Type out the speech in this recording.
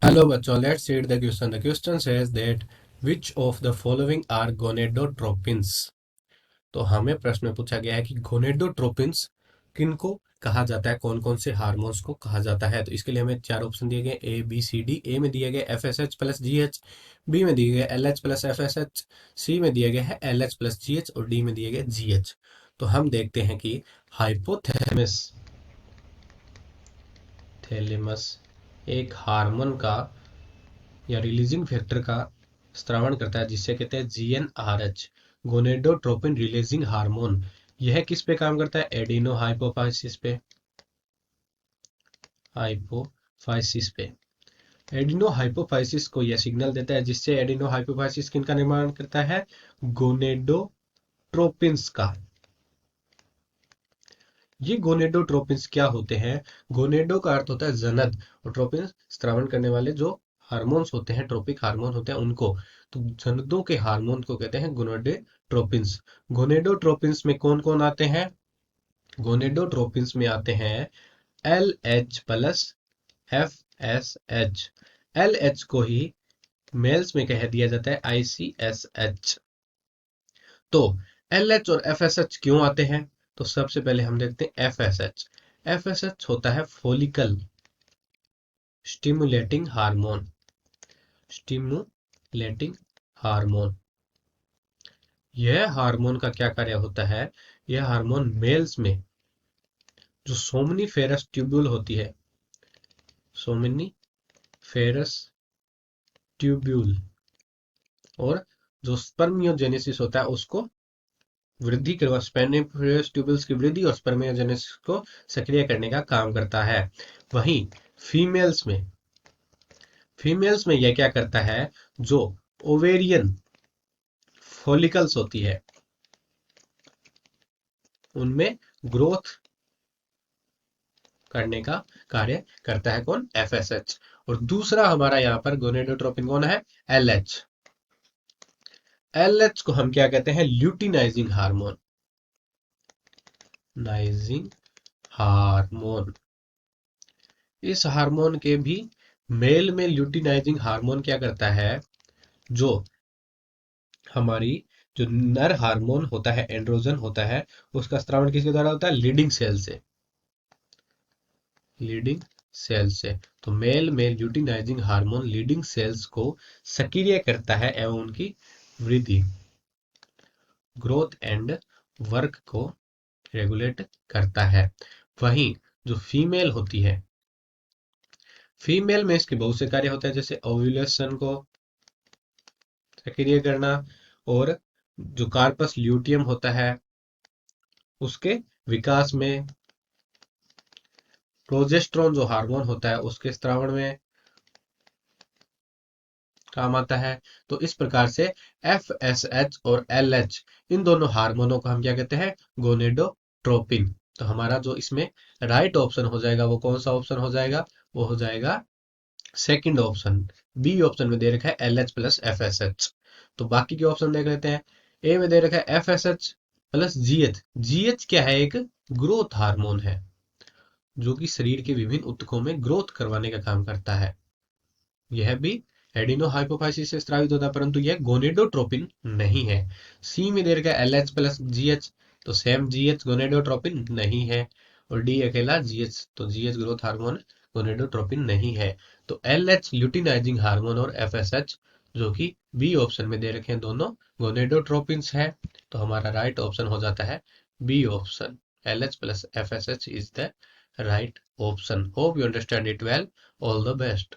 Hello बच्चों, let's read the question. The question says that which of the following are gonadotropins? तो हमें प्रश्न में पूछा गया है कि गोनेडोट्रोपिन्स किनको कहा जाता है, कौन कौन से हार्मोन्स को कहा जाता है। तो इसके लिए हमें चार ऑप्शन दिए गए ए बी सी डी। ए में दिए गए F S H plus G H, B में दिए गए L H plus F S H, C में दिए गए है L H plus G H और डी में दिए गए जी एच। तो हम देखते हैं कि हाइपोथैलेमस थैलेमस एक हार्मोन का या रिलीजिंग फैक्टर का स्त्रावण करता है जिससे कहते हैं जीएनआरएच, गोनेडोट्रोपिन रिलीजिंग हार्मोन। यह किस पे काम करता है? एडिनो हाइपोफाइसिस पे। हाइपोफाइसिस पे एडिनो हाइपोफाइसिस को यह सिग्नल देता है जिससे एडिनो हाइपोफाइसिस किनका निर्माण करता है? गोनेडोट्रोपिन्स का। ये गोनेडोट्रोपिन्स क्या होते हैं? गोनेडो का अर्थ होता है जनद और ट्रोपिन स्त्रावण करने वाले जो हार्मोन्स होते हैं, ट्रोपिक हार्मोन होते हैं उनको। तो जनदों के हार्मोन को कहते हैं गोनेडोट्रोपिन्स। गोनेडोट्रोपिन्स में कौन कौन आते हैं? गोनेडोट्रोपिन्स में आते हैं L H plus F S H. L H को ही मेल्स में कह दिया जाता है ICSH। तो एल एच और एफ एस एच क्यों आते हैं? तो सबसे पहले हम देखते हैं F S H. F S H होता है follicle stimulating hormone. Stimulating hormone, यह हार्मोन का क्या कार्य होता है? यह हार्मोन मेल्स में जो सोमनीफेरस ट्यूब्यूल होती है, सोमनीफेरस ट्यूब्यूल, और जो स्पर्मियोजेनेसिस होता है उसको वृद्धि करवा, स्पर्मियोजेनेसिस ट्यूबल्स की वृद्धि और स्पर्मियोजेनेसिस को सक्रिय करने का काम करता है। वहीं फीमेल्स में यह क्या करता है? जो ओवेरियन फॉलिकल्स होती है उनमें ग्रोथ करने का कार्य करता है। कौन? FSH। और दूसरा हमारा यहाँ पर गोनेडोट्रोपिन कौन है? LH। LH को हम क्या कहते हैं? Luteinising hormone. नाइजिंग हार्मोन, इस हार्मोन के भी मेल में ल्यूटिनाइजिंग हार्मोन क्या करता है? जो हमारी जो नर हार्मोन होता है, एंड्रोजन होता है, उसका स्त्रावण किसके द्वारा होता है? लीडिंग सेल से। लीडिंग सेल से। तो मेल में ल्यूटिनाइजिंग हार्मोन लीडिंग सेल्स को सक्रिय करता है एवं उनकी वृद्धि, ग्रोथ एंड वर्क को रेगुलेट करता है। वहीं जो फीमेल होती है, फीमेल में इसके बहुत से कार्य होते हैं, जैसे ओव्यूलेशन को सक्रिय करना, और जो कार्पस ल्यूटियम होता है उसके विकास में, प्रोजेस्टेरोन जो हार्मोन होता है उसके स्त्रावण में काम आता है। तो इस प्रकार से FSH और LH, इन दोनों हार्मोनों को हम क्या कहते हैं? गोनेडोट्रोपिन। तो हमारा जो इसमें राइट ऑप्शन हो जाएगा वो कौन सा ऑप्शन हो जाएगा? वो हो जाएगा सेकंड ऑप्शन। बी ऑप्शन में दे रखा है LH प्लस FSH। तो बाकी के ऑप्शन देख लेते हैं। ए में दे रखा है FSH प्लस GH। GH क्या है? एक ग्रोथ हार्मोन है जो कि शरीर के विभिन्न ऊतकों में ग्रोथ करवाने का काम करता है। यह भी एडिनो हाइपोफाइसिस से स्रावित होता है, परंतु यह गोनेडोट्रोपिन नहीं है। सी में दे रखा है LH प्लस GH, तो सेम GH गोनेडोट्रोपिन नहीं है। और डी अकेला GH, तो GH ग्रोथ हार्मोन गोनेडोट्रोपिन नहीं है। तो LH ल्यूटिनाइजिंग हार्मोन और FSH जो कि बी ऑप्शन में दे रखे हैं दोनों गोनेडोट्रोपिन्स है। तो हमारा राइट ऑप्शन हो जाता है B option. LH plus FSH is the right option. Hope you understand it well. All the best.